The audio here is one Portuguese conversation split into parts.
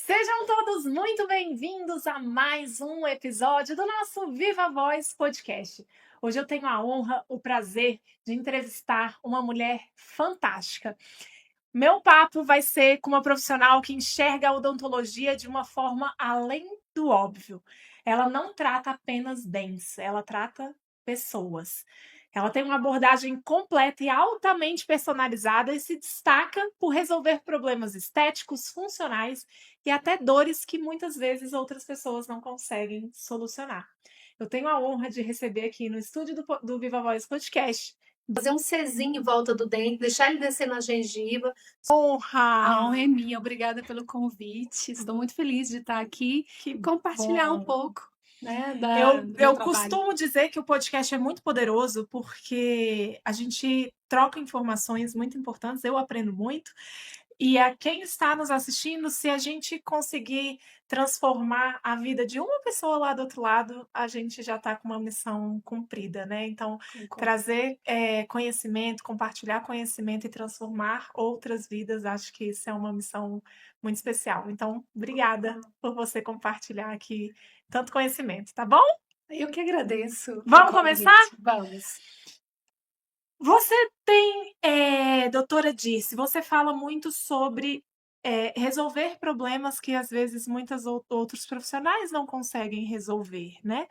Sejam todos muito bem-vindos a mais um episódio do nosso Viva Voz podcast. Hoje eu tenho a honra, o prazer de entrevistar uma mulher fantástica. Meu papo vai ser com uma profissional que enxerga a odontologia de uma forma além do óbvio. Ela não trata apenas dentes, ela trata pessoas. Ela tem uma abordagem completa e altamente personalizada e se destaca por resolver problemas estéticos, funcionais e até dores que muitas vezes outras pessoas não conseguem solucionar. Eu tenho a honra de receber aqui no estúdio do Viva Voz Podcast. Fazer um Czinho em volta do dente, deixar ele descer na gengiva. A Honra! honra é minha, obrigada pelo convite. Estou muito feliz de estar aqui Que e compartilhar um bom! pouco, né, do Eu meu trabalho. costumo dizer que o podcast é muito poderoso porque a gente troca informações muito importantes, eu aprendo muito. E a quem está nos assistindo, se a gente conseguir transformar a vida de uma pessoa lá do outro lado, a gente já está com uma missão cumprida, né? Então, Concordo. trazer conhecimento, compartilhar conhecimento e transformar outras vidas, acho que isso é uma missão muito especial. Então, obrigada por você compartilhar aqui tanto conhecimento, tá bom? Eu que agradeço. Vamos começar? Vamos. Você tem, doutora Dirce, você fala muito sobre resolver problemas que às vezes muitos outros profissionais não conseguem resolver, né?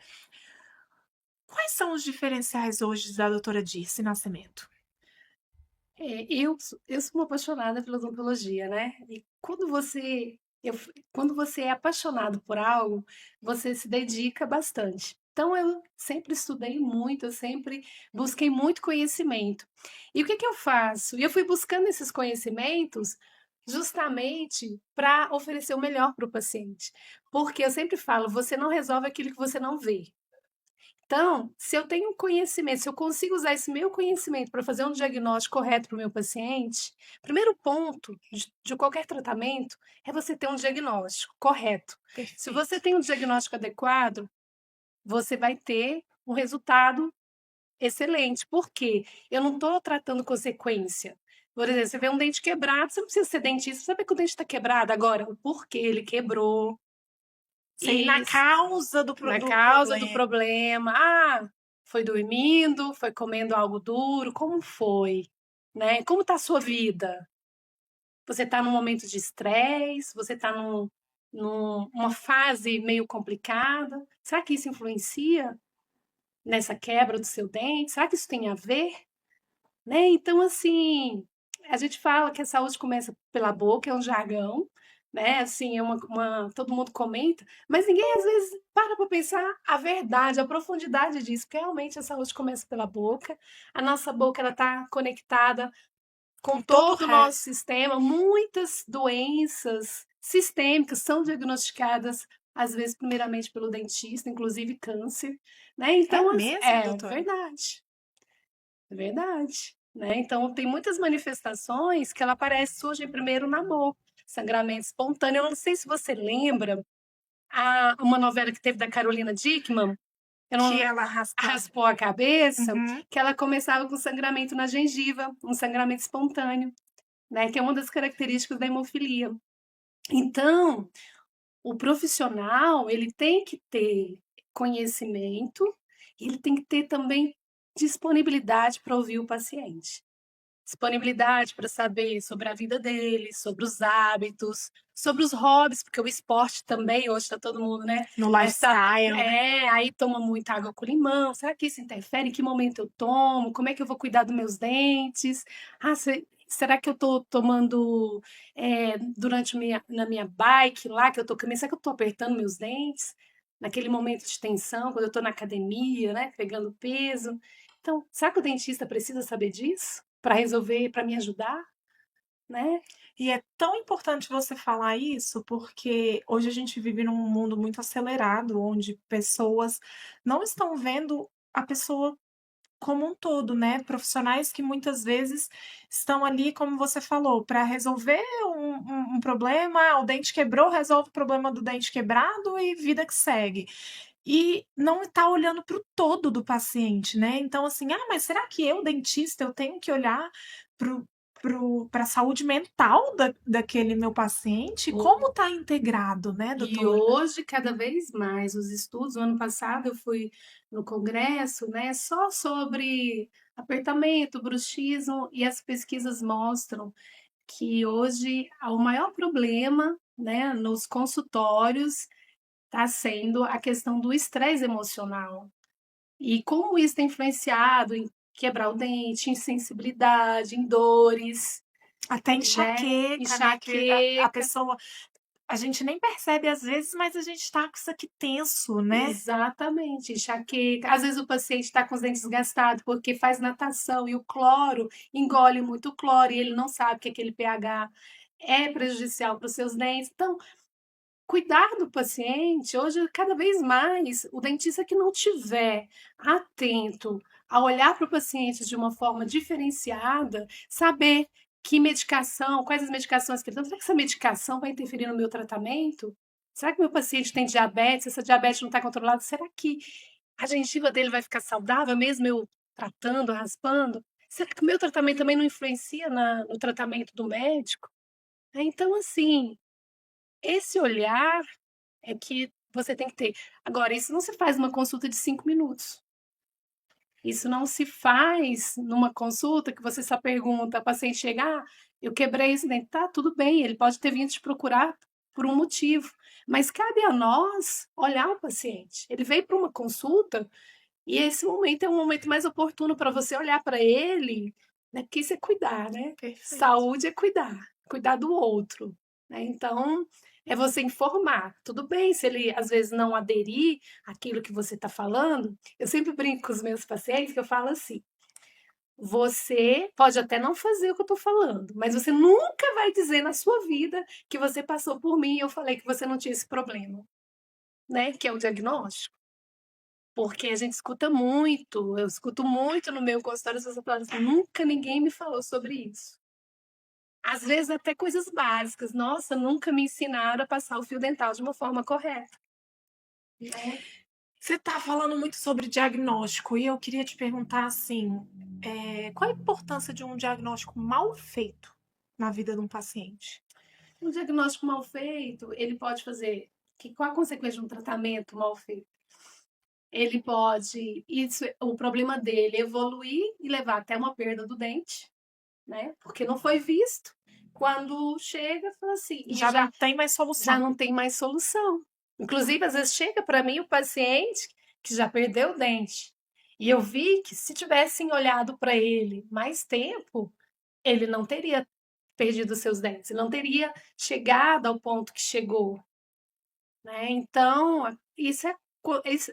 Quais são os diferenciais hoje da doutora Dirce Nascimento? Eu sou uma apaixonada pela odontologia, né? E quando você é apaixonado por algo, você se dedica bastante. Então, eu sempre estudei muito, eu sempre busquei muito conhecimento. E o que eu faço? E eu fui buscando esses conhecimentos justamente para oferecer o melhor para o paciente. Porque eu sempre falo, você não resolve aquilo que você não vê. Então, se eu tenho conhecimento, se eu consigo usar esse meu conhecimento para fazer um diagnóstico correto para o meu paciente, primeiro ponto de qualquer tratamento é você ter um diagnóstico correto. Se você tem um diagnóstico adequado, você vai ter um resultado excelente. Por quê? Eu não estou tratando consequência. Por exemplo, você vê um dente quebrado, você não precisa ser dentista, sabe que o dente está quebrado agora? O porquê ele quebrou. Sei na Isso. causa do Na causa do problema. problema. Ah, foi dormindo, foi comendo algo duro, como foi? Né? Como está a sua vida? Você está num momento de estresse? Você está numa fase meio complicada? Será que isso influencia nessa quebra do seu dente? Será que isso tem a ver? Né? Então, assim, a gente fala que a saúde começa pela boca, é um jargão, né? Assim, todo mundo comenta, mas ninguém às vezes para pensar a verdade, a profundidade disso, porque realmente a saúde começa pela boca. A nossa boca ela está conectada com todo o nosso sistema. Muitas doenças sistêmicas são diagnosticadas às vezes primeiramente pelo dentista, inclusive câncer, né? Então, mesmo, doutora? verdade. É verdade, né? Então tem muitas manifestações que ela aparece, surgem primeiro na boca, sangramento espontâneo. Eu não sei se você lembra uma novela que teve da Carolina Dickmann, Que ela raspou a cabeça, Uhum. que ela começava com sangramento na gengiva, um sangramento espontâneo, né? Que é uma das características da hemofilia. Então, o profissional, ele tem que ter conhecimento, ele tem que ter também disponibilidade para ouvir o paciente. Disponibilidade para saber sobre a vida dele, sobre os hábitos, sobre os hobbies, porque o esporte também, hoje está todo mundo, né? No lifestyle, né? Aí toma muita água com limão. Será que isso interfere? Em que momento eu tomo? Como é que eu vou cuidar dos meus dentes? Será que eu estou tomando durante na minha bike lá, que eu estou caminhando? Será que eu estou apertando meus dentes? Naquele momento de tensão, quando eu estou na academia, né? Pegando peso. Então, será que o dentista precisa saber disso para resolver, para me ajudar, né? E é tão importante você falar isso, porque hoje a gente vive num mundo muito acelerado, onde pessoas não estão vendo a pessoa como um todo, né? Profissionais que muitas vezes estão ali, como você falou, para resolver um problema, o dente quebrou, resolve o problema do dente quebrado e vida que segue. E não está olhando para o todo do paciente, né? Então, assim, mas será que eu, dentista, eu tenho que olhar para a saúde mental daquele meu paciente, O como está integrado, né, E doutora? hoje, cada vez mais, os estudos, o ano passado eu fui no congresso, né, só sobre apertamento, bruxismo, e as pesquisas mostram que hoje o maior problema, né, nos consultórios está sendo a questão do estresse emocional. E como isso tem influenciado em quebrar o dente, em sensibilidade, em dores, Até né, enxaqueca, né, que a enxaqueca. pessoa a gente nem percebe às vezes, mas a gente está com isso aqui tenso, né. Exatamente, enxaqueca. Às vezes o paciente está com os dentes desgastados porque faz natação e o cloro, engole muito cloro e ele não sabe que aquele pH é prejudicial para os seus dentes. Então, cuidar do paciente, hoje, cada vez mais, o dentista que não tiver atento a olhar para o paciente de uma forma diferenciada, saber que medicação, quais as medicações que ele toma, será que essa medicação vai interferir no meu tratamento? Será que meu paciente tem diabetes? Essa diabetes não está controlada? Será que a gengiva dele vai ficar saudável mesmo eu tratando, raspando? Será que o meu tratamento também não influencia no tratamento do médico? Então, assim, esse olhar é que você tem que ter. Agora, isso não se faz numa consulta de 5 minutos. Isso não se faz numa consulta que você só pergunta, a paciente chegar, eu quebrei esse dente. Tá, tudo bem, ele pode ter vindo te procurar por um motivo, mas cabe a nós olhar o paciente. Ele veio para uma consulta e esse momento é um momento mais oportuno para você olhar para ele, né? Porque isso é cuidar, né? Perfeito. Saúde é cuidar, cuidar do outro, né? Então, é você informar. Tudo bem se ele às vezes não aderir àquilo que você está falando. Eu sempre brinco com os meus pacientes que eu falo assim: você pode até não fazer o que eu estou falando, mas você nunca vai dizer na sua vida que você passou por mim e eu falei que você não tinha esse problema, né? Que é o diagnóstico. Porque a gente escuta muito, eu escuto muito no meu consultório as pessoas falando assim: "Nunca ninguém me falou sobre isso". Às vezes até coisas básicas: "Nossa, nunca me ensinaram a passar o fio dental de uma forma correta", né. Você está falando muito sobre diagnóstico e eu queria te perguntar assim, qual a importância de um diagnóstico mal feito na vida de um paciente? Um diagnóstico mal feito, ele pode fazer que qual a consequência de um tratamento mal feito? Ele pode isso o problema dele evoluir e levar até uma perda do dente, né, porque não foi visto. Quando chega, fala assim e Já não tem mais já solução. não tem mais solução. Inclusive, às vezes chega para mim o paciente que já perdeu o dente, e eu vi que se tivessem olhado para ele mais tempo, ele não teria perdido os seus dentes, ele não teria chegado ao ponto que chegou, né. Então, isso é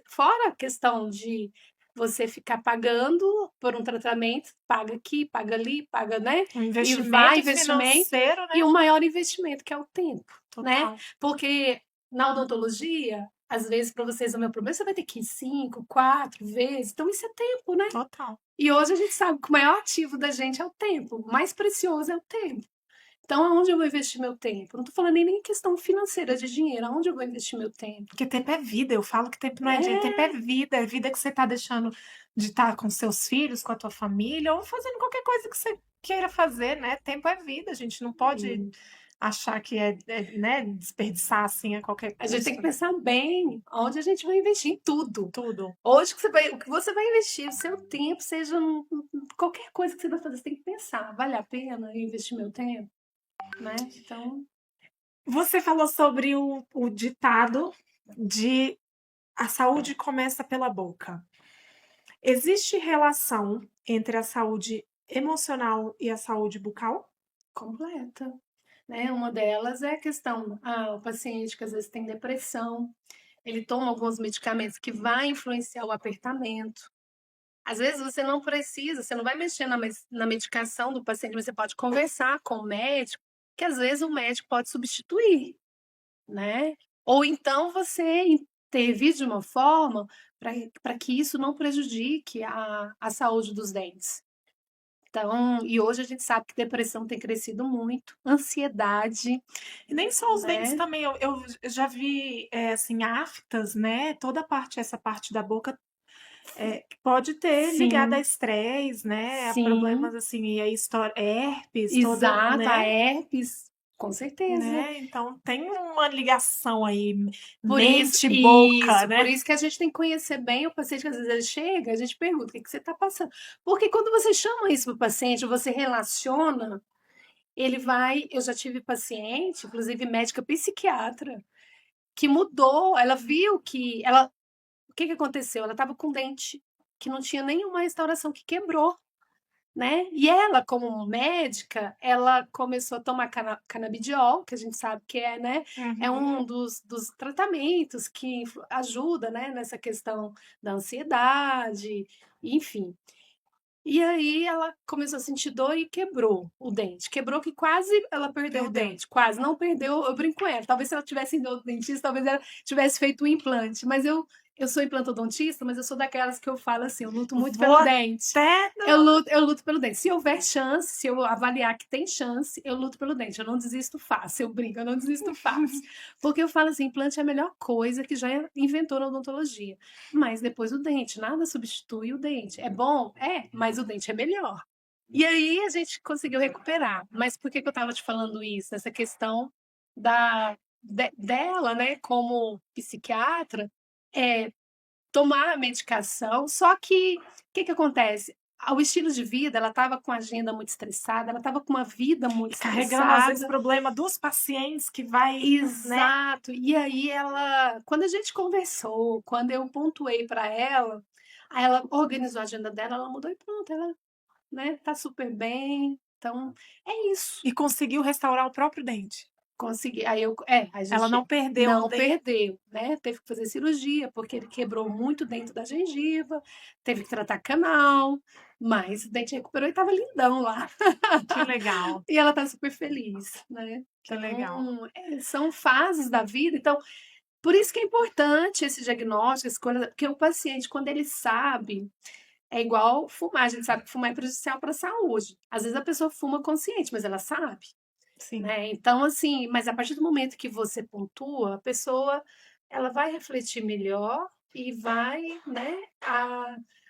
fora a questão de você ficar pagando por um tratamento, paga aqui, paga ali, paga, né, Um e vai investimento investimento, financeiro, e né, o maior investimento que é o tempo, né. total, Porque na odontologia, às vezes para você resolver o problema, você vai ter que ir 5, 4 vezes, então isso é tempo, né. total. E hoje a gente sabe que o maior ativo da gente é o tempo, o mais precioso é o tempo. Então aonde eu vou investir meu tempo? Não estou falando nem em questão financeira de dinheiro, aonde eu vou investir meu tempo? Porque tempo é vida, eu falo que tempo não é dinheiro, tempo É, é vida que você está deixando de estar com seus filhos, com a tua família ou fazendo qualquer coisa que você queira fazer, né, tempo é vida, a gente não pode sim. achar que né, desperdiçar, assim, a qualquer A gente tem que custo. pensar bem onde a gente vai investir, em tudo. Tudo. Hoje o que você vai investir, o seu tempo, seja qualquer coisa que você vai fazer, você tem que pensar, vale a pena eu investir meu tempo, né? Então, Você falou sobre o ditado de "a saúde começa pela boca". Existe relação entre a saúde emocional e a saúde bucal? completa, né? Uma delas é a questão, o paciente que às vezes tem depressão, ele toma alguns medicamentos que vai influenciar o apertamento. Às vezes você não precisa, você não vai mexer na medicação do paciente, mas você pode conversar com o médico, que às vezes o médico pode substituir, né? Ou então você intervir de uma forma para que isso não prejudique a saúde dos dentes. Então, e hoje a gente sabe que depressão tem crescido muito, ansiedade, E nem só os dentes né? também, eu já vi, assim, aftas, né, toda a parte essa parte da boca Pode ter ligado a Sim, estresse, né, a sim, problemas, assim, e a história herpes toda, exato, a né, herpes, com certeza. então tem uma ligação aí, Por isso mente boca, isso, por né. isso que a gente tem que conhecer bem o paciente, que às vezes ele chega, a gente pergunta: "O que que você está passando?". Porque quando você chama isso para o paciente, você relaciona, ele vai eu já tive paciente, inclusive médica psiquiatra, que mudou, ela viu que ela o que que aconteceu? Ela estava com dente que não tinha nenhuma restauração, que quebrou. Né, e ela como médica, ela começou a tomar canabidiol, que a gente sabe que é, né, é Uhum. um dos tratamentos que ajuda, né, nessa questão da ansiedade, enfim. E aí ela começou a sentir dor e quebrou o dente, quebrou que quase ela perdeu o Perdeu. dente, quase, não perdeu, eu brinco com ela, talvez se ela tivesse ido ao dentista, talvez ela tivesse feito o implante, mas eu sou implantodontista, mas eu sou daquelas que eu falo assim: "Eu luto muito Vou pelo dente". até Eu luto pelo dente. Se houver chance, se eu avaliar que tem chance, eu luto pelo dente. Eu não desisto fácil, eu brinco, eu não desisto fácil. Porque eu falo assim, implante é a melhor coisa que já inventou na odontologia. Mas depois o dente, nada substitui o dente. É bom? É, mas o dente é melhor. E aí a gente conseguiu recuperar. Mas por que que eu estava te falando isso? Essa questão dela, né, como psiquiatra, é tomar a medicação, só que o que que acontece? O estilo de vida, ela estava com a agenda muito estressada, ela estava com uma vida muito e carregando, às vezes, estressada. problema dos pacientes que vai, né. Exato. E aí ela, quando a gente conversou, quando eu pontuei para ela, aí ela organizou a agenda dela, ela mudou e pronto, ela, né, tá super bem. Então, é isso. E conseguiu restaurar o próprio dente. Consegui, a Ela gente não perdeu o não dente. perdeu, né, teve que fazer cirurgia, porque ele quebrou muito dentro da gengiva, teve que tratar canal, mas o dente recuperou e estava lindão lá. Que legal, E ela tá super feliz, né. que legal. Então, são fases da vida, então, por isso que é importante esse diagnóstico, essa coisa, porque o paciente, quando ele sabe, é igual fumar, a gente sabe que fumar é prejudicial para a saúde. Às vezes a pessoa fuma consciente, mas ela sabe. Sim. Né, então assim, mas a partir do momento que você pontua, a pessoa, ela vai refletir melhor e vai, né,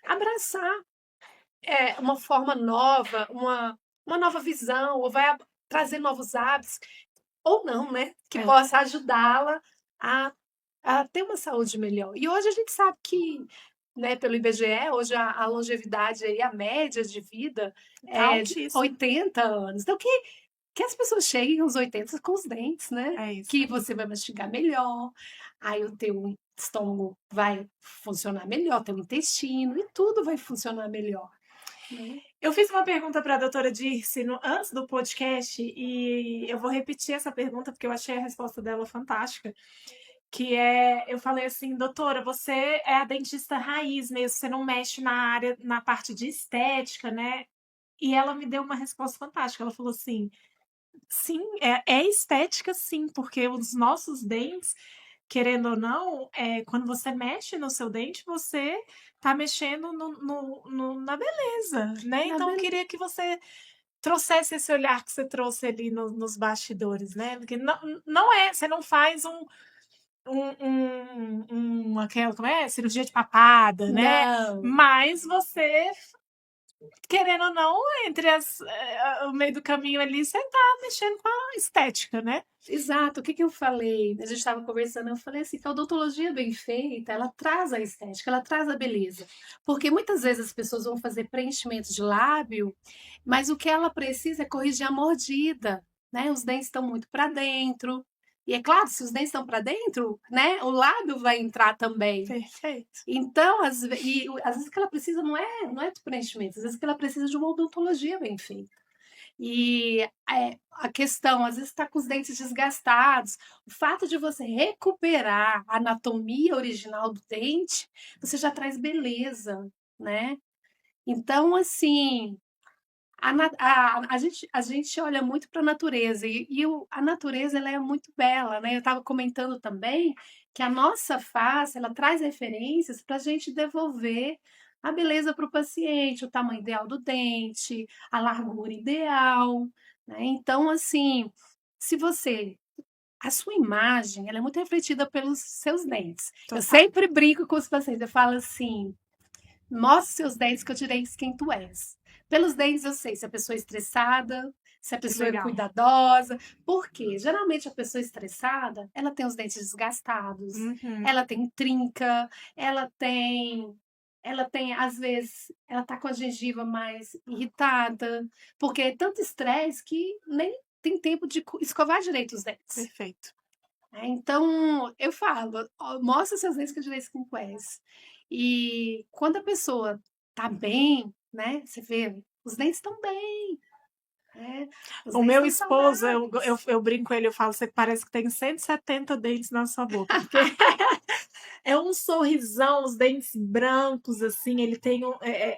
abraçar, uma forma nova, uma nova visão, ou vai trazer novos hábitos, ou não, né, que É. possa ajudá-la a ter uma saúde melhor. E hoje a gente sabe que, né, pelo IBGE, hoje a longevidade aí, a média de vida Tá é de altíssimo. 80 anos. Então que as pessoas cheguem aos 80 com os dentes, né, É isso que aí. você vai mastigar melhor, aí o teu estômago vai funcionar melhor, teu intestino e tudo vai funcionar melhor, né. Eu fiz uma pergunta para a doutora Dirce antes do podcast e eu vou repetir essa pergunta porque eu achei a resposta dela fantástica, que é, eu falei assim: "Doutora, você é a dentista raiz mesmo, você não mexe na parte de estética, né?" E ela me deu uma resposta fantástica, ela falou assim: "Sim, é estética sim, porque os nossos dentes, querendo ou não, quando você mexe no seu dente, você tá mexendo na beleza, né, Na então eu bele queria que você trouxesse esse olhar que você trouxe ali nos bastidores, né, porque não é, você não faz aquela, como é? Cirurgia de papada, né, não, mas você, querendo ou não, entre o meio do caminho ali, você tá mexendo com a estética, né. exato, o que que eu falei? A gente estava conversando, eu falei assim, que a odontologia bem feita, ela traz a estética, ela traz a beleza, porque muitas vezes as pessoas vão fazer preenchimento de lábio, mas o que ela precisa é corrigir a mordida, né, os dentes estão muito para dentro, e é claro, se os dentes estão para dentro, né, o lábio vai entrar também. Perfeito. Então, às vezes o que ela precisa não é de preenchimento, às vezes o que ela precisa é de uma odontologia bem feita. E, a questão, às vezes está com os dentes desgastados, o fato de você recuperar a anatomia original do dente, você já traz beleza, né. Então, assim, a gente olha muito para a natureza a natureza, ela é muito bela, né. Eu estava comentando também que a nossa face, ela traz referências para a gente devolver a beleza para o paciente, o tamanho ideal do dente, a largura ideal, né. Então, assim, se você a sua imagem, ela é muito refletida pelos seus dentes. Eu Total. sempre brinco com os pacientes, eu falo assim: Mostra seus dentes que eu direi quem tu és. Pelos dentes eu sei se a pessoa é estressada, se a Que pessoa é legal. cuidadosa. Por quê? Geralmente a pessoa estressada, ela tem os dentes desgastados, Uhum. ela tem trinca, ela tem, às vezes, ela tá com a gengiva mais irritada, porque é tanto estresse que nem tem tempo de escovar direito os dentes. Perfeito. Então, eu falo: "Ó, mostra seus dentes que eu direi quem tu és". E quando a pessoa tá bem, né, você vê, os dentes estão bem, né, os O dentes meu estão esposo, saudáveis. eu brinco com ele, eu falo: "Você parece que tem 170 dentes na sua boca", porque é um sorrisão, os dentes brancos, assim, ele tem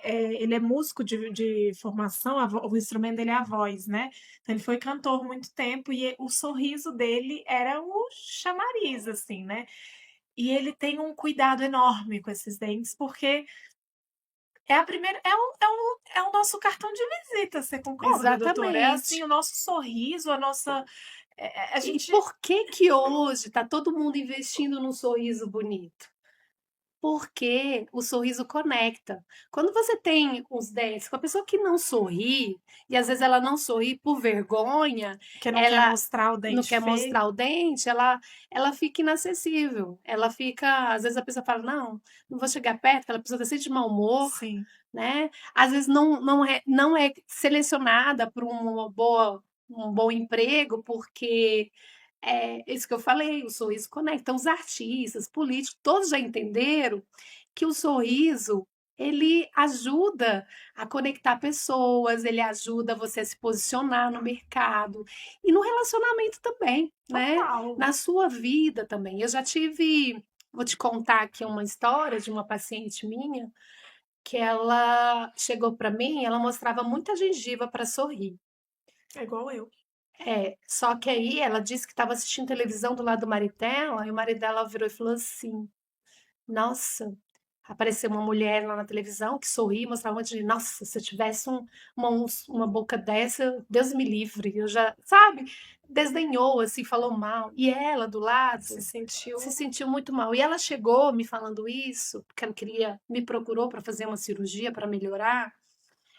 ele é músico de formação, o instrumento dele é a voz, né, então ele foi cantor muito tempo e o sorriso dele era o chamariz, assim, né. E ele tem um cuidado enorme com esses dentes, porque é a primeira é o nosso cartão de visita, você concorda, doutora? É assim, Exatamente. o nosso sorriso, a nossa a E gente por que que hoje tá todo mundo investindo num sorriso bonito? Porque o sorriso conecta. Quando você tem os dentes com a pessoa que não sorri, e às vezes ela não sorri por vergonha, que não quer ela mostrar o não dente quer feio. mostrar o dente, ela fica inacessível. Ela fica, às vezes a pessoa fala: "Não, não vou chegar perto", aquela pessoa está sempre de mau humor, Sim, né. Às vezes não é selecionada para um bom emprego, porque é isso que eu falei, o sorriso conecta. Então, os artistas, políticos, todos já entenderam que o sorriso ele ajuda a conectar pessoas, ele ajuda você a se posicionar no mercado e no relacionamento também, né? total. Na sua vida também. Vou te contar aqui uma história de uma paciente minha que ela chegou para mim, ela mostrava muita gengiva para sorrir. É igual eu. É, só que aí ela disse que estava assistindo televisão do lado do marido dela, e o marido dela virou e falou assim: "Nossa", apareceu uma mulher lá na televisão que sorri, mostrava um monte de "Nossa, se eu tivesse uma boca dessa, Deus me livre", eu já sabe, desdenhou, assim, falou mal. E ela do Se lado se sentiu sentiu muito mal. E ela chegou me falando isso, porque ela queria me procurou para fazer uma cirurgia para melhorar,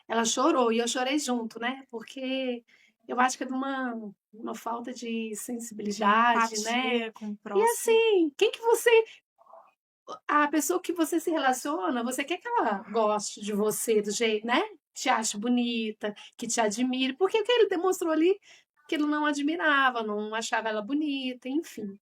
ela chorou e eu chorei junto, né, porque eu acho que é de uma falta de de sensibilidade, né. empatia com o E próximo. assim, quem que você a pessoa que você se relaciona, você quer que ela goste de você do jeito, né, te ache bonita, que te admire, porque o que ele demonstrou ali, que ele não admirava, não achava ela bonita, enfim.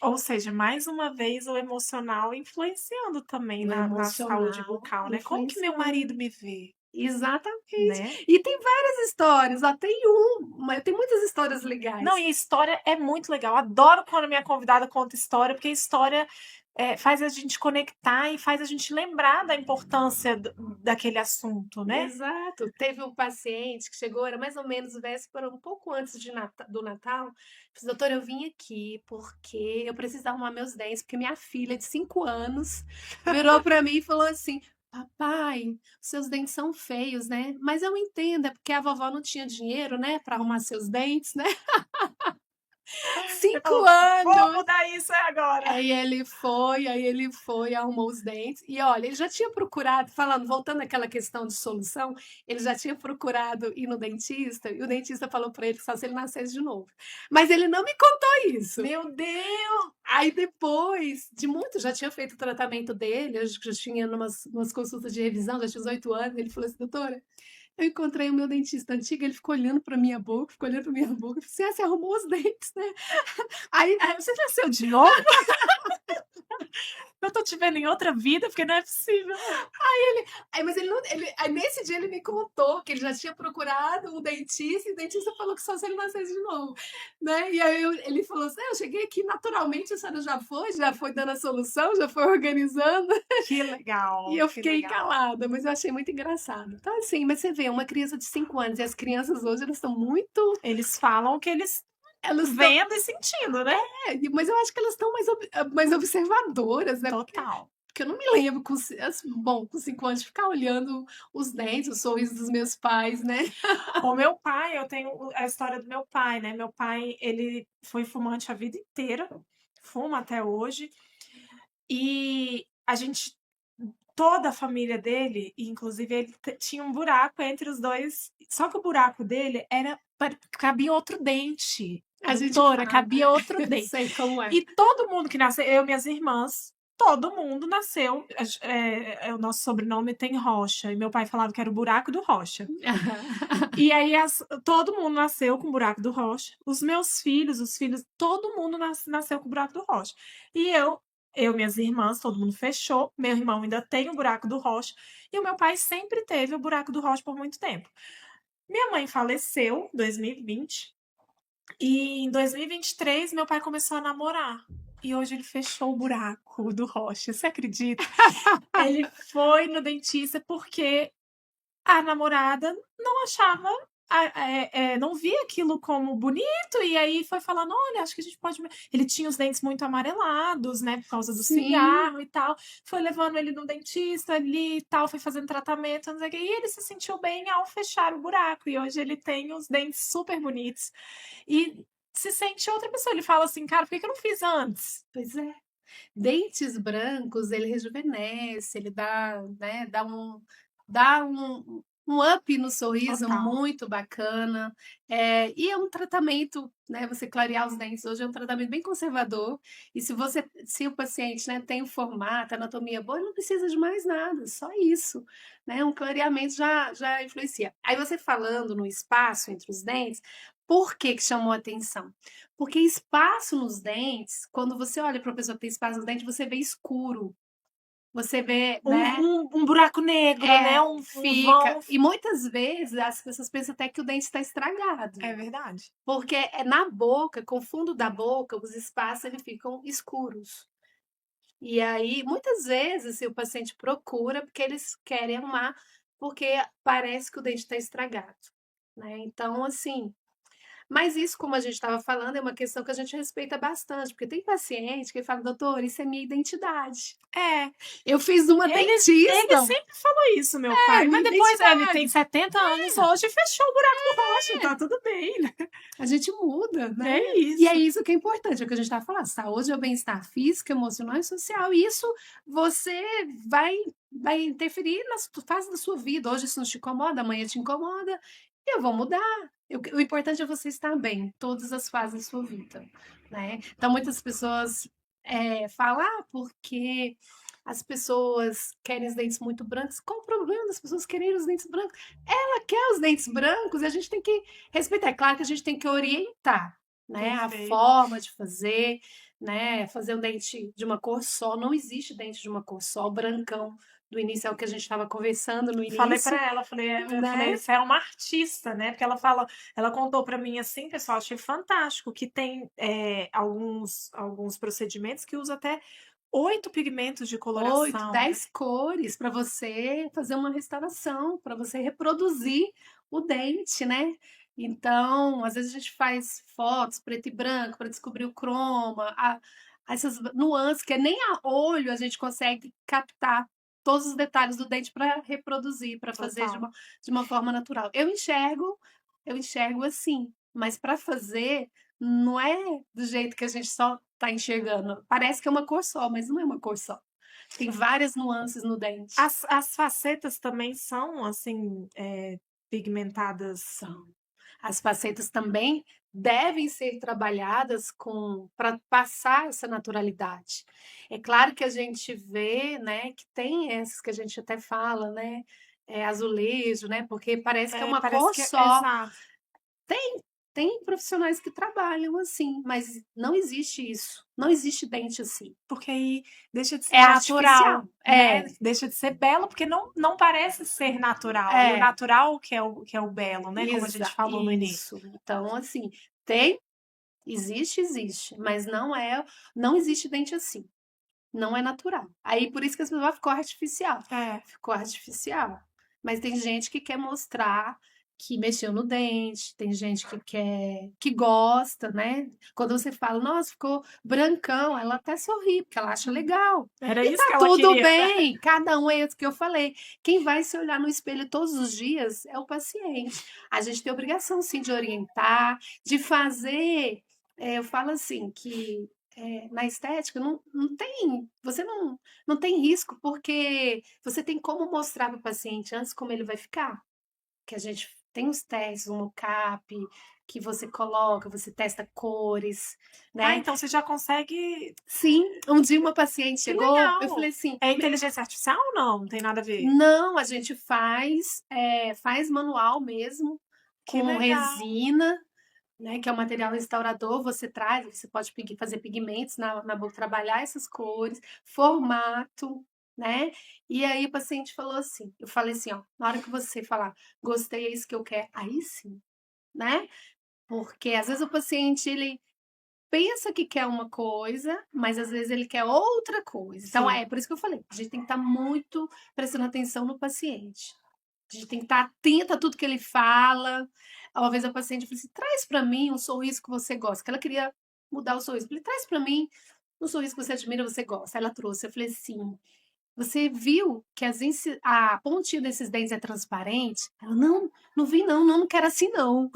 Ou seja, mais uma vez o emocional influenciando também O na saúde emocional bucal, né. Como que meu marido influenciando. me vê, Exatamente. né. E tem várias histórias, ó, tem muitas histórias Não, legais. e história é muito legal. Adoro quando a minha convidada conta história, porque história, faz a gente conectar e faz a gente lembrar da importância daquele assunto, né. Exato. Teve um paciente que chegou, era mais ou menos véspera, um pouco antes do Natal. Disse: "Doutora, eu vim aqui porque eu preciso arrumar meus dentes, porque minha filha de 5 anos virou para mim e falou assim: Papai, seus dentes são feios, né? Mas eu entendo, é porque a vovó não tinha dinheiro, né, para arrumar seus dentes, né?" Você 5 falou: "Vou anos! mudar isso agora". Aí ele foi, arrumou os dentes. E olha, ele já tinha procurado, falando, voltando àquela questão de solução, ele já tinha procurado ir no dentista, e o dentista falou para ele só se ele nascesse de novo. Mas ele não me contou isso. Meu Deus! Aí depois de muito, já tinha feito o tratamento dele, eu já tinha umas consultas de revisão, já tinha 18 anos, ele falou assim: "Doutora, eu encontrei o meu dentista antigo", ele ficou olhando para minha boca, ficou olhando para minha boca, e falou assim: "Ah, você arrumou os dentes, né?" Aí Você nasceu de novo? Eu tô te vendo em outra vida, porque não é possível. mas ele não ele aí nesse dia ele me contou que ele já tinha procurado um dentista, e o dentista falou que só se ele nascesse de novo, né. E aí ele falou assim: "Eu cheguei aqui naturalmente, a senhora já foi dando a solução, já foi organizando", e eu Que fiquei legal. calada, mas eu achei muito engraçado. Então assim, mas você vê, uma criança de 5 anos, e as crianças hoje elas estão muito, Eles falam o que eles elas estão vendo e sentindo, né. mas eu acho que elas estão mais observadoras, né, Total. porque eu não me lembro bom, com 5 anos de ficar olhando os dentes, o sorriso dos meus pais, né. O meu pai, eu tenho a história do meu pai, né, meu pai, ele foi fumante a vida inteira, fuma até hoje, e a gente toda a família dele, e inclusive ele tinha um buraco entre os dois, só que o buraco dele cabia outro dente. A gente Doutora, fala, cabia outro eu dente. sei como é. E todo mundo que nasceu, eu e minhas irmãs, todo mundo nasceu. O nosso sobrenome tem Rocha, e meu pai falava que era o buraco do Rocha. E aí todo mundo nasceu com o buraco do Rocha. Os meus filhos, os filhos, todo mundo nasceu com o buraco do Rocha. E minhas irmãs, todo mundo fechou. Meu irmão ainda tem o buraco do Rocha. E o meu pai sempre teve o buraco do Rocha por muito tempo. Minha mãe faleceu em 2020. E em 2023, meu pai começou a namorar. E hoje ele fechou o buraco do Rocha. Você acredita? Ele foi no dentista porque a namorada não achava, não via aquilo como bonito, e aí foi falando: olha, acho que a gente pode. Ele tinha os dentes muito amarelados, né, por causa do Sim. cigarro e tal. Foi levando ele no dentista ali e tal, foi fazendo tratamento, não sei o quê, e ele se sentiu bem ao fechar o buraco. E hoje ele tem os dentes super bonitos e se sente outra pessoa. Ele fala assim: cara, por que eu não fiz antes? Pois é. Dentes brancos, ele rejuvenesce, ele dá, né, dá um up no sorriso Total. muito bacana. E é um tratamento, né, você clarear os dentes hoje é um tratamento bem conservador. E se o paciente, né, tem o formato, a anatomia boa, ele não precisa de mais nada, só isso, né? Um clareamento já influencia. Aí você falando no espaço entre os dentes, por que que chamou a atenção? Porque espaço nos dentes, quando você olha para uma pessoa que tem espaço nos dentes, você vê escuro. Você vê, né? Um buraco negro, né? Um Fica. vão. E muitas vezes as pessoas pensam até que o dente está estragado. É verdade. Porque é na boca, com o fundo da boca, os espaços eles ficam escuros. E aí, muitas vezes, o paciente procura porque eles querem arrumar, porque parece que o dente está estragado. Né? Então, assim, mas isso, como a gente estava falando, é uma questão que a gente respeita bastante, porque tem paciente que fala: doutor, isso é minha identidade. É. Eu fiz uma Ele dentista. sempre falou isso, meu pai. Mas minha depois ele identidade. tem 70 anos hoje e fechou o buraco do Rocha, tá tudo bem, né? A gente muda, né? É isso. E é isso que é importante, é o que a gente estava falando. Saúde é o bem-estar físico, emocional e social. E isso você vai interferir nas fases da sua vida. Hoje isso não te incomoda, amanhã te incomoda. E eu vou mudar. O importante é você estar bem em todas as fases da sua vida, né? Então, muitas pessoas falam: porque as pessoas querem os dentes muito brancos. Qual o problema das pessoas quererem os dentes brancos? Ela quer os dentes brancos e a gente tem que respeitar. É claro que a gente tem que orientar, né? Perfeito. A forma de fazer, né? Fazer um dente de uma cor só. Não existe dente de uma cor só. O brancão do início é o que a gente estava conversando no início. Falei pra ela, falei, você é uma artista, né? Porque ela contou pra mim assim, pessoal, achei fantástico, que tem alguns procedimentos que usa até 8 pigmentos de coloração. 8, 10 cores para você fazer uma restauração, para você reproduzir o dente, né? Então, às vezes a gente faz fotos preto e branco para descobrir o croma, essas nuances que nem a olho a gente consegue captar todos os detalhes do dente para reproduzir, para fazer de uma forma natural. Eu enxergo assim, mas para fazer não é do jeito que a gente só está enxergando. Parece que é uma cor só, mas não é uma cor só. Tem várias nuances no dente. As facetas também são, assim, pigmentadas? São. As facetas também devem ser trabalhadas para passar essa naturalidade. É claro que a gente vê, né, que tem essas que a gente até fala, né, azulejo, né, porque parece que é uma cor só. Exato. Tem profissionais que trabalham assim, mas não existe isso. Não existe dente assim. Porque aí deixa de ser artificial. natural, né? Deixa de ser belo, porque não parece ser natural. E o natural que é o belo, né? Como a gente falou no início. Então, assim, existe, mas não existe dente assim. Não é natural. Aí por isso que as pessoas ficou artificial. Ficou artificial. Mas tem gente que quer mostrar que mexeu no dente, tem gente que gosta, né? Quando você fala: nossa, ficou brancão, ela até sorri, porque ela acha legal. Era E isso que tá ela tudo queria. bem, cada um é isso que eu falei. Quem vai se olhar no espelho todos os dias é o paciente. A gente tem a obrigação, sim, de orientar, de fazer. Eu falo assim, que na estética você não tem risco, porque você tem como mostrar para o paciente antes como ele vai ficar. Que a gente tem os testes, o mockup, que você coloca, você testa cores, Ah, né. então você já consegue. Sim, um dia uma paciente Que chegou, eu falei legal! assim: É inteligência artificial ou não? Não tem nada a ver? "Não, a gente faz manual mesmo, Que com legal! resina, né, que é um material restaurador, você traz, você pode fazer pigmentos na boca, trabalhar essas cores, formato, né". E aí o paciente falou assim, eu falei assim: "Ó, na hora que você falar: 'Gostei, é isso que eu quero', aí sim", né. Porque às vezes o paciente ele pensa que quer uma coisa, mas às vezes ele quer outra coisa. Então Sim. é por isso que eu falei, a gente tem que estar muito prestando atenção no paciente. A gente tem que estar atenta a tudo que ele fala. Uma vez a paciente falou assim: "Traz para mim um sorriso que você gosta", que ela queria mudar o sorriso. Eu falei: "Traz para mim um sorriso que você admira, você gosta". Ela trouxe, eu falei assim: "Você viu que a pontinha desses dentes é transparente?" Ela: "Não, não vi não, não, não quero assim não".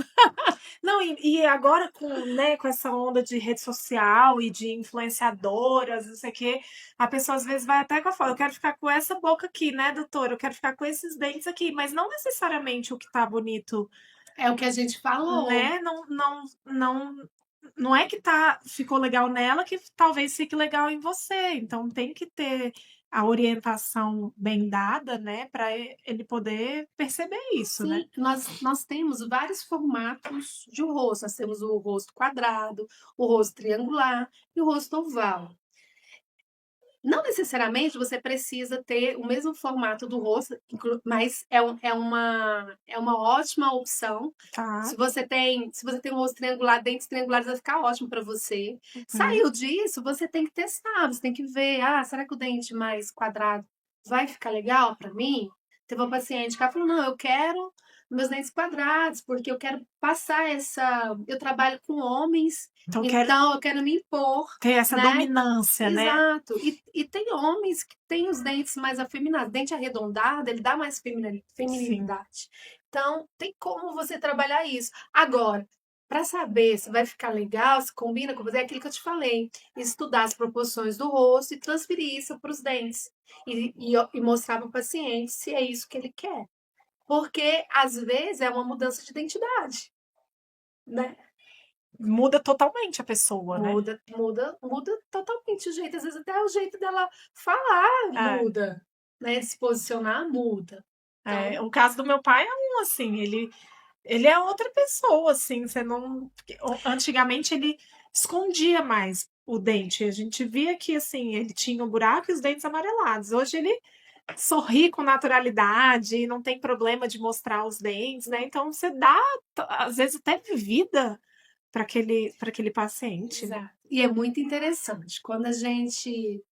Não, e agora com, né, com essa onda de rede social e de influenciadoras, não sei o quê, a pessoa às vezes vai até com a fala: "Eu quero ficar com essa boca aqui, né, doutora? Eu quero ficar com esses dentes aqui", mas não necessariamente o que tá bonito, É o que a gente falou. né, não é que ficou legal nela que talvez fique legal em você, então tem que ter a orientação bem dada, né, para ele poder perceber isso, né. Sim, nós temos vários formatos de rosto. Nós temos o rosto quadrado, o rosto triangular e o rosto oval. Não necessariamente você precisa ter o mesmo formato do rosto, mas é uma ótima opção. Tá. Se você tem um rosto triangular, dentes triangulares vai ficar ótimo para você. Uhum. Saiu disso, você tem que testar, você tem que ver: "Ah, será que o dente mais quadrado vai ficar legal para mim?". Teve uma paciente que ela falou: "Não, eu quero meus dentes quadrados, porque eu quero passar essa eu trabalho com homens, Então quero então eu quero me impor", ter essa né. dominância, né. Exato. E tem homens que têm os dentes mais afeminados. Dente arredondado, ele dá mais Sim. feminilidade. Então, tem como você trabalhar isso. Agora, para saber se vai ficar legal, se combina com você, é aquilo que eu te falei, estudar as proporções do rosto e transferir isso para os dentes. E mostrar para o paciente se é isso que ele quer. Porque, às vezes, é uma mudança de identidade, né? Muda totalmente a pessoa, né. Muda totalmente o jeito, às vezes até o jeito dela falar É, muda, né, se posicionar muda. Então o caso do meu pai é um, assim, ele é outra pessoa, assim, você não porque antigamente ele escondia mais o dente, a gente via que, assim, ele tinha um buraco e os dentes amarelados. Hoje ele sorri com naturalidade e não tem problema de mostrar os dentes, né, então você dá às vezes até vida para aquele paciente, né. exato. E é muito interessante, quando a gente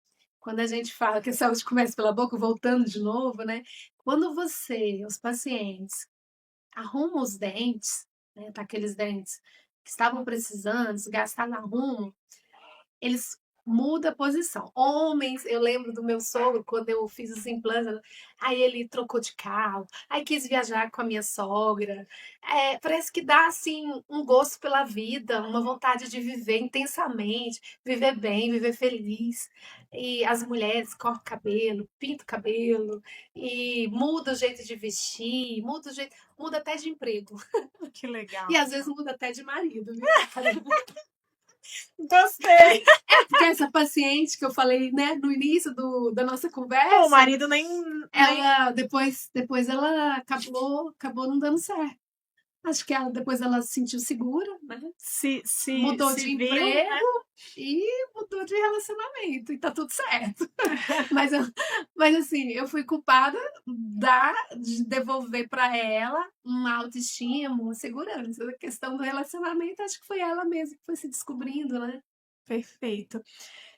fala que a saúde começa pela boca, voltando de novo, né, quando os pacientes arrumam os dentes, né, tá aqueles dentes que estavam precisando, desgastados, arrumam. Eles muda a posição. Homens, eu lembro do meu sogro, quando eu fiz os implantes, aí ele trocou de carro, aí quis viajar com a minha sogra. Parece que dá, assim, um gosto pela vida, uma vontade de viver intensamente, viver bem, viver feliz. E as mulheres cortam o cabelo, pintam o cabelo, e muda o jeito de vestir, muda até de emprego. Que legal. E às vezes muda até de marido, viu? Gostei. Porque essa paciente que eu falei, né, no início da nossa Pô, o conversa, marido nem ela depois ela acabou não dando certo. Acho que depois ela se sentiu segura, né, mudou se de viu, né. emprego e mudou de relacionamento e tá tudo certo. Mas eu mas assim, eu fui culpada de devolver para ela uma autoestima, uma segurança. A questão do relacionamento, acho que foi ela mesma que foi se descobrindo, né. Perfeito.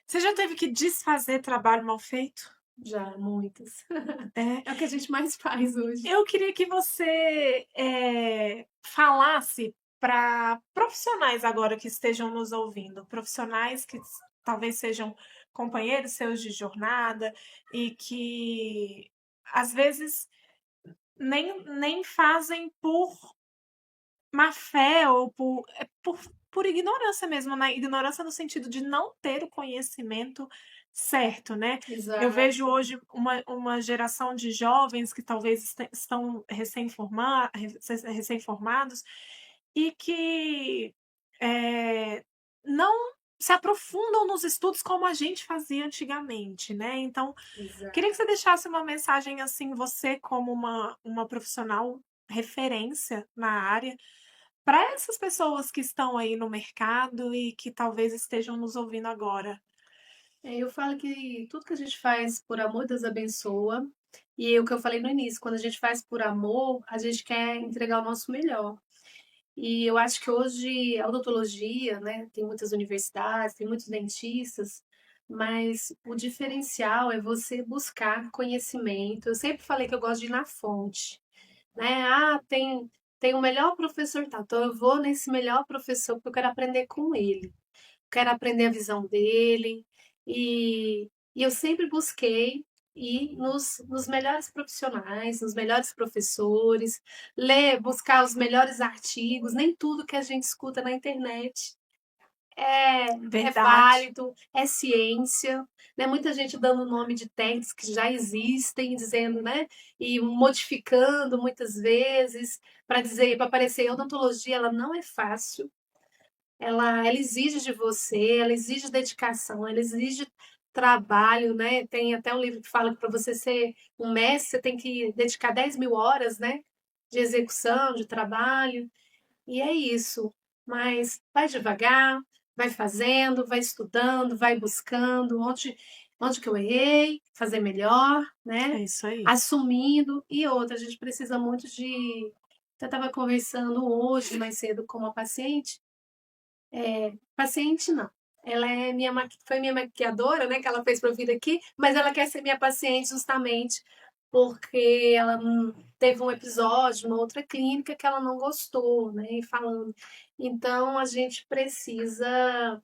Você já teve que desfazer trabalho mal feito? Já, muitas. É. É o que a gente mais faz hoje. Eu queria que você, falasse para profissionais agora que estejam nos ouvindo, profissionais que talvez sejam companheiros seus de jornada e que, às vezes, nem fazem por má fé ou por por ignorância mesmo, né, ignorância no sentido de não ter o conhecimento certo, né. Eu Exato. vejo hoje uma geração de jovens que talvez estão recém-formados e que, não se aprofundam nos estudos como a gente fazia antigamente, né. Então, queria que Exato. você deixasse uma mensagem, assim, você como uma profissional referência na área, para essas pessoas que estão aí no mercado e que talvez estejam nos ouvindo agora. Eu falo que tudo que a gente faz por amor, Deus abençoa. E o que eu falei no início, quando a gente faz por amor, a gente quer entregar o nosso melhor. E eu acho que hoje a odontologia, né, tem muitas universidades, tem muitos dentistas, mas o diferencial é você buscar conhecimento. Eu sempre falei que eu gosto de ir na fonte, né? Ah, tem o melhor professor, tá? Então eu vou nesse melhor professor porque eu quero aprender com ele, quero aprender a visão dele, e eu sempre busquei ir nos melhores profissionais, nos melhores professores, ler, buscar os melhores artigos, nem tudo que a gente escuta na internet é Verdade. válido, é ciência, né? Muita gente dando nome de técnicas que já existem, dizendo, né? E modificando muitas vezes para dizer, para parecer, a odontologia ela não é fácil, ela exige de você, ela exige dedicação, ela exige trabalho, né? Tem até um livro que fala que para você ser um mestre, você tem que dedicar 10.000 horas, né? De execução, de trabalho. E é isso. Mas vai devagar, vai fazendo, vai estudando, vai buscando onde que eu errei, fazer melhor, né? É isso aí. Assumindo. E outra, a gente precisa muito de. Eu estava conversando hoje mais cedo com uma paciente. Paciente não. Ela é foi minha maquiadora, né, que ela fez para eu vir aqui, mas ela quer ser minha paciente justamente porque ela teve um episódio numa outra clínica que ela não gostou, né, e falando. Então a gente precisa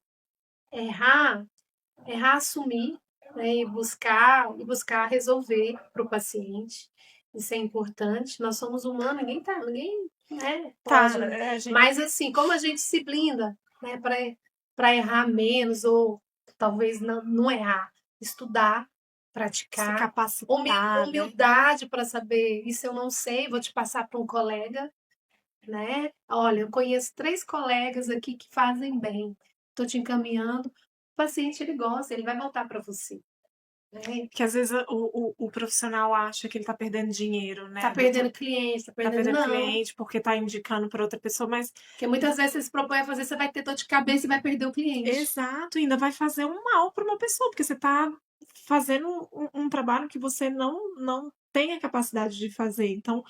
errar, errar, assumir, né, e buscar resolver para o paciente. Isso é importante. Nós somos humanos, ninguém, né, Tá, pode. a gen Mas assim, como a gente se blinda, né, para errar menos ou talvez não errar, estudar, se praticar, capacitar, né. humildade para saber, isso eu não sei, vou te passar para um colega, né? Olha, eu conheço 3 colegas aqui que fazem bem, estou te encaminhando. O paciente ele gosta, ele vai voltar para você, né? Que às vezes o profissional acha que ele está perdendo dinheiro, Tá né, perdendo cliente, tá tá perdendo. perdendo Não, cliente porque está indicando para outra pessoa, mas porque muitas vezes você se propõe a fazer, você vai ter dor de cabeça e vai perder o cliente. exato, ainda vai fazer um mal para uma pessoa, porque você está fazendo um trabalho que você não tem a capacidade de fazer. Então,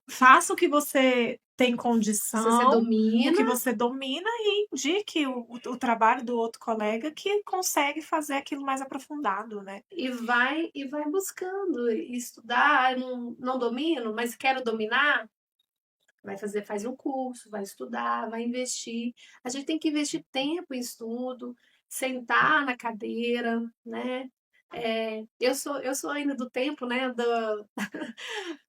faça o que você tem Se você condição, o domina que você domina e indique o trabalho do outro colega que consegue fazer aquilo mais aprofundado, né. e vai buscando estudar, ah, eu não domino, mas quero dominar, faz um curso, vai estudar, vai investir. A gente tem que investir tempo em estudo, sentar na cadeira, né? Eu sou ainda do tempo, né,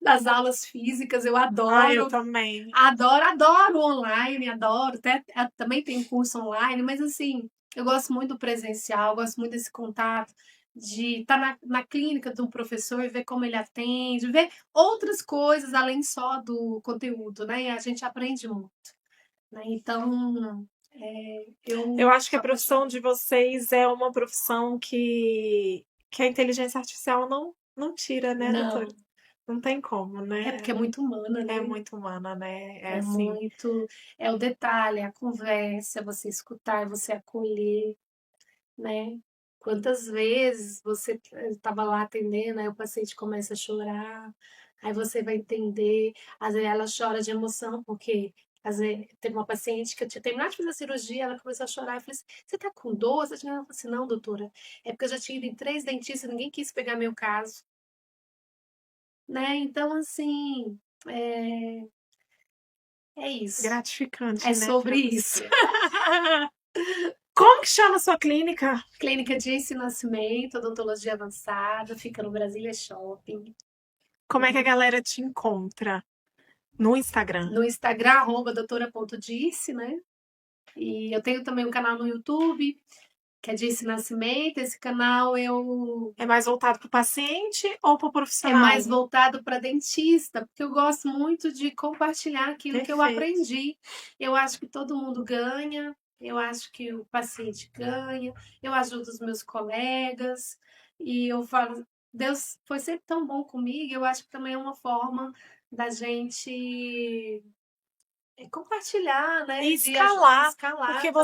das aulas físicas, eu Ah, eu adoro, também. adoro, adoro online, adoro, até também tem curso online, mas assim, eu gosto muito do presencial, gosto muito desse contato, de estar na clínica de um professor e ver como ele atende, ver outras coisas além só do conteúdo, né? E a gente aprende muito, né? Então, Eu eu acho que a sou profissão apaixonada. de vocês é uma profissão que a inteligência artificial não tira, né, doutora? Não, Não tem como, é porque né. é muito humana, É né? muito humana, né. É É assim, muito, é o detalhe, é a conversa, é você escutar, é você acolher, né? Quantas vezes você estava lá atendendo, aí o paciente começa a chorar, aí você vai entender, às vezes ela chora de emoção, porque às vezes teve uma paciente que eu tinha terminado de fazer a cirurgia, ela começou a chorar, eu falei assim, você tá com dor? Ela falou assim, não, doutora, é porque eu já tinha ido em 3 dentistas, ninguém quis pegar meu caso, né? Então, assim, é, é isso, é gratificante, né, sobre pra isso. você. Como que chama a sua clínica? Clínica de Nascimento, odontologia avançada, fica no Brasília Shopping. Como é que a galera te encontra? No Instagram? No Instagram, @doutora.dice, né? E eu tenho também um canal no YouTube, que é Dice Nascimento. Esse canal É mais voltado para o paciente ou para o é profissional? mais voltado para dentista, porque eu gosto muito de compartilhar aquilo que eu Perfeito. aprendi. Eu acho que todo mundo ganha, eu acho que o paciente ganha, eu ajudo os meus colegas, e eu falo, Deus foi sempre tão bom comigo, eu acho que também é uma forma da gente compartilhar, né, E de escalar, escalar porque também.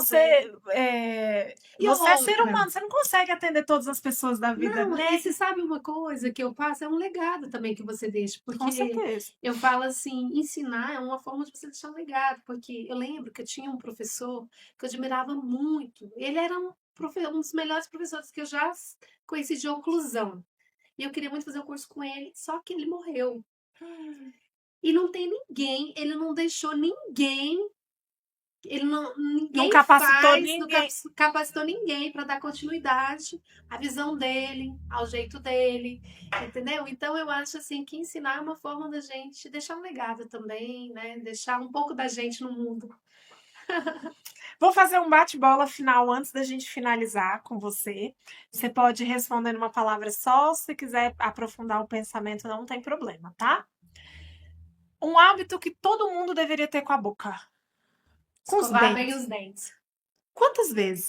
E você é ser outra, humano, você não consegue atender todas as pessoas da vida, não, e né? você sabe uma coisa que eu faço? É um legado também que você deixa, Com porque certeza. eu falo assim, ensinar é uma forma de você deixar um legado, porque eu lembro que eu tinha um professor que eu admirava muito. Ele era um dos melhores professores que eu já conheci de oclusão. E eu queria muito fazer o curso com ele, só que ele morreu. E não tem ninguém, ele não deixou ninguém, ele não, Não ninguém capacitou faz, não ninguém. capacitou ninguém para dar continuidade à visão dele, ao jeito dele, entendeu? Então eu acho assim que ensinar é uma forma da gente deixar um legado também, né? Deixar um pouco da gente no mundo. Vou fazer um bate-bola final antes da gente finalizar com você. Você pode responder uma palavra só, se quiser aprofundar o pensamento, não tem problema, tá? Um hábito que todo mundo deveria ter com a boca. Com os Escovar bem dentes. os dentes. Quantas vezes?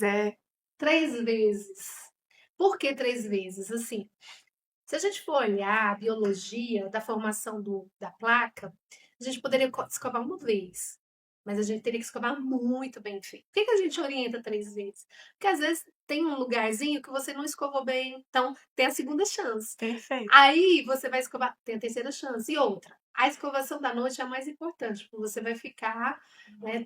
3 vezes. Por que 3 vezes? Assim, se a gente for olhar a biologia da formação da placa, a gente poderia escovar uma vez, mas a gente teria que escovar muito bem feito. Por que a gente orienta 3 vezes? Porque às vezes tem um lugarzinho que você não escovou bem, então tem a segunda chance. Perfeito. Aí você vai escovar, tem a terceira chance. E outra, a escovação da noite é a mais importante, porque você vai ficar, né,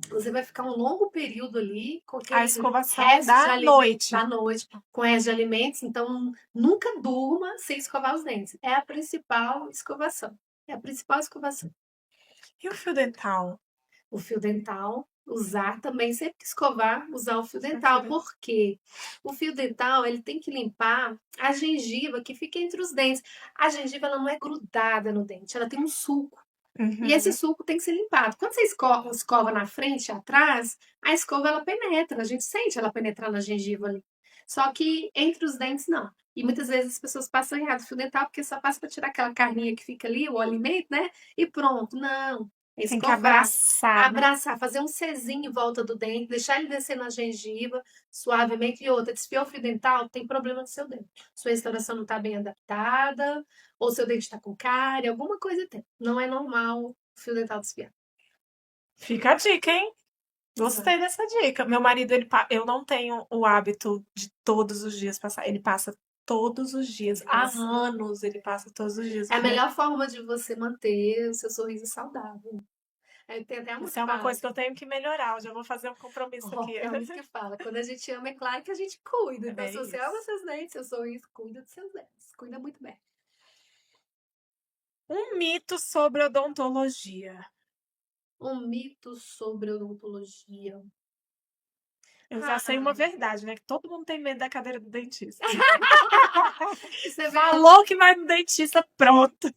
você vai ficar um longo período ali com A aquele escovação resto de da alimentos noite. da noite, com resto de alimentos, então nunca durma sem escovar os dentes. É a principal escovação. É a principal escovação. E o fio dental? O fio dental, usar também, sempre que escovar, usar o fio O fio dental. dental. Por quê? O fio dental, ele tem que limpar a gengiva que fica entre os dentes. A gengiva, ela não é grudada no dente, ela tem um sulco. E esse Uhum. suco tem que ser limpado. Quando você escova na frente e atrás, a escova ela penetra, a gente sente ela penetrar na gengiva ali. Só que entre os dentes, não. E muitas vezes as pessoas passam errado o fio dental porque só passa para tirar aquela carninha que fica ali, o alimento, né? E pronto. Não. É Tem que escovar, abraçar, né? abraçar, fazer um Czinho em volta do dente, deixar ele descer na gengiva suavemente. E outra, desfiou o fio dental, tem problema no seu dente. Sua restauração não está bem adaptada, ou seu dente está com cárie, alguma coisa tem. Não é normal o fio dental desfiar. Fica a dica, hein? Gostei Exato. dessa dica. Meu marido, eu não tenho o hábito de todos os dias passar. Ele passa todos os dias. Há Passa. anos ele passa todos os dias. É a melhor forma de você manter o seu sorriso saudável. Tem até uma Isso que é uma fala, coisa que eu tenho que melhorar. Eu já vou fazer um compromisso aqui. tem uma música que fala, quando a gente ama, é claro que a gente cuida. Então, É se você ama isso. seus dentes, seu sorriso, cuida dos seus dentes. Cuida muito bem. Um mito sobre odontologia. Um mito sobre odontologia. Eu já sei uma Ah, verdade, né? Que todo mundo tem medo da cadeira do dentista. você vê, Falou que vai no dentista, pronto.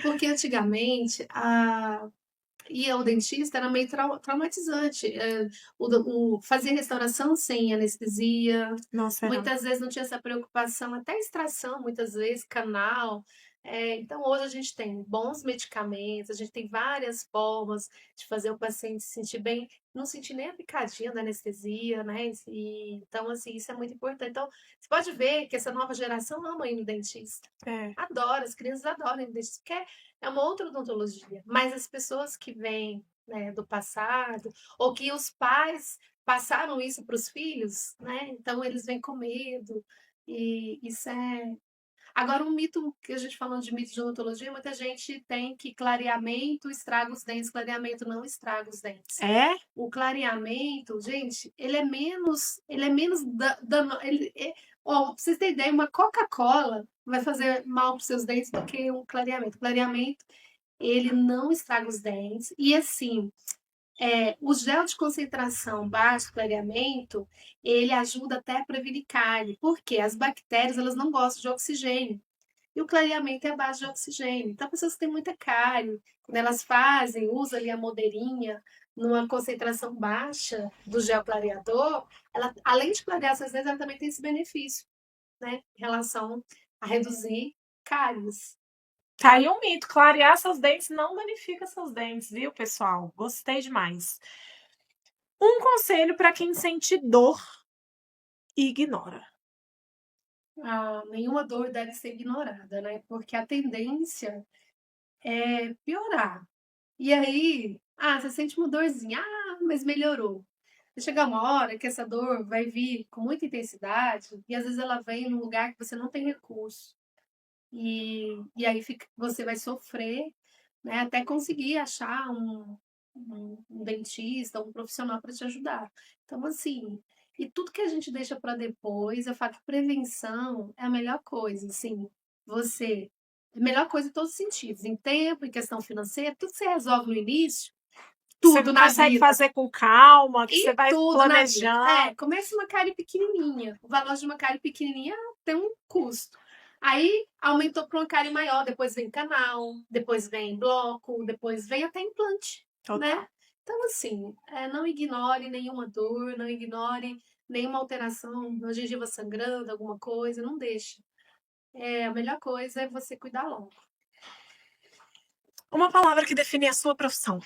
porque antigamente ir ao dentista era meio traumatizante. Fazer restauração sem anestesia, Não será. muitas vezes não tinha essa preocupação, até extração, muitas vezes, canal. Então, hoje a gente tem bons medicamentos, a gente tem várias formas de fazer o paciente se sentir bem, não sentir nem a picadinha da anestesia, né? Então, assim, isso é muito importante. Então, você pode ver que essa nova geração ama ir no dentista. É. Adora, as crianças adoram ir no dentista, porque é uma outra odontologia. Mas as pessoas que vêm, né, do passado, ou que os pais passaram isso para os filhos, né? Então eles vêm com medo. E isso é. Agora, um mito que a gente falando de mito de odontologia, muita gente tem que clareamento estraga os dentes, clareamento não estraga os dentes. É? O clareamento, gente, ele é menos ó, pra vocês terem ideia, uma Coca-Cola vai fazer mal para os seus dentes do que um clareamento. O clareamento, ele não estraga os dentes. E assim, o gel de concentração baixo, clareamento, ele ajuda até a prevenir cárie, porque as bactérias, elas não gostam de oxigênio. E o clareamento é a base de oxigênio. Então, pessoas que têm muita cárie, quando elas fazem, usa ali a modeirinha numa concentração baixa do gel clareador, ela, além de clarear essas dentes, ela também tem esse benefício, né? Em relação a reduzir cáries. Tá aí um mito, clarear seus dentes não danifica seus dentes, viu, pessoal? Gostei demais. Um conselho para quem sente dor e ignora. Nenhuma dor deve ser ignorada, né? Porque a tendência é piorar. E aí, você sente uma dorzinha, mas melhorou. Vai chegar uma hora que essa dor vai vir com muita intensidade e às vezes ela vem num lugar que você não tem recurso. E aí você vai sofrer, né, até conseguir achar um dentista, um profissional para te ajudar. Então, assim, e tudo que a gente deixa para depois, eu falo que prevenção é a melhor coisa, assim, você, é a melhor coisa em todos os sentidos, em tempo, em questão financeira, tudo que você resolve no início, Você tudo na consegue vida. fazer com calma, que você E vai tudo na vida. planejando. Começa uma cárie pequenininha. O valor de uma cárie pequenininha tem um custo. Aí aumentou para uma cárie maior, depois vem canal, depois vem bloco, depois vem até implante, Total. né? Então, assim, não ignore nenhuma dor, não ignore nenhuma alteração, uma gengiva sangrando, alguma coisa, não deixe. A melhor coisa é você cuidar logo. Uma palavra que define a sua profissão.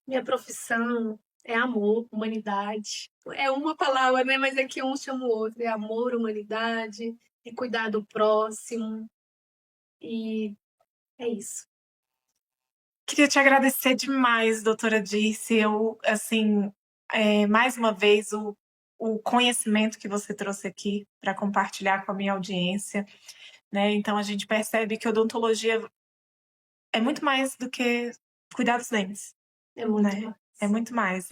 Minha profissão é amor, humanidade. É uma palavra, né? Mas é que um chama o outro. É amor, humanidade, é cuidar do próximo. E é isso. Queria te agradecer demais, doutora Dirce. Eu, assim, mais uma vez, o conhecimento que você trouxe aqui para compartilhar com a minha audiência, né? Então, a gente percebe que odontologia é muito mais do que cuidar dos dentes, É muito né? mais. É muito mais.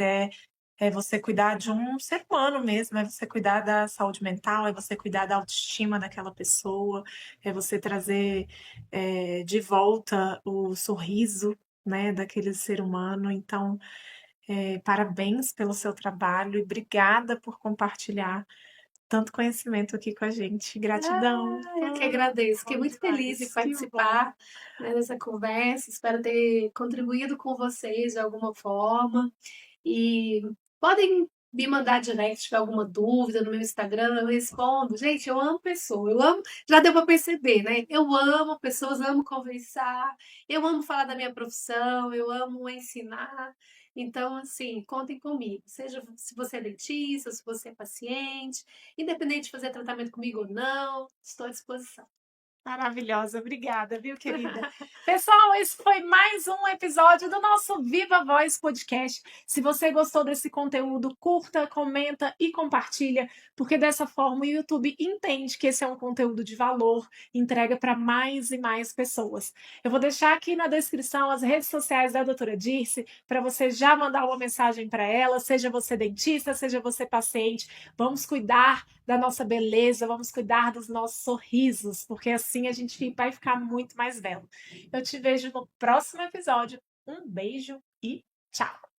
É você cuidar de um ser humano mesmo, é você cuidar da saúde mental, é você cuidar da autoestima daquela pessoa, é você trazer de volta o sorriso, né, daquele ser humano. Então, parabéns pelo seu trabalho e obrigada por compartilhar tanto conhecimento aqui com a gente. Gratidão. Eu que agradeço. Fiquei Bom muito feliz em demais. Que bom. participar, né, dessa conversa. Espero ter contribuído com vocês de alguma forma. E podem me mandar direct se tiver alguma dúvida no meu Instagram, eu respondo. Gente, eu amo pessoa, eu amo, já deu para perceber, né? Eu amo pessoas, amo conversar, eu amo falar da minha profissão, eu amo ensinar. Então, assim, contem comigo. Seja se você é dentista, se você é paciente, independente de fazer tratamento comigo ou não, estou à disposição. Maravilhosa, obrigada, viu, querida? Pessoal, esse foi mais um episódio do nosso Viva Voz Podcast. Se você gostou desse conteúdo, curta, comenta e compartilha, porque dessa forma o YouTube entende que esse é um conteúdo de valor, entrega para mais e mais pessoas. Eu vou deixar aqui na descrição as redes sociais da doutora Dirce, para você já mandar uma mensagem para ela, seja você dentista, seja você paciente. Vamos cuidar da nossa beleza, vamos cuidar dos nossos sorrisos, porque assim a gente vai ficar muito mais belo. Eu te vejo no próximo episódio. Um beijo e tchau!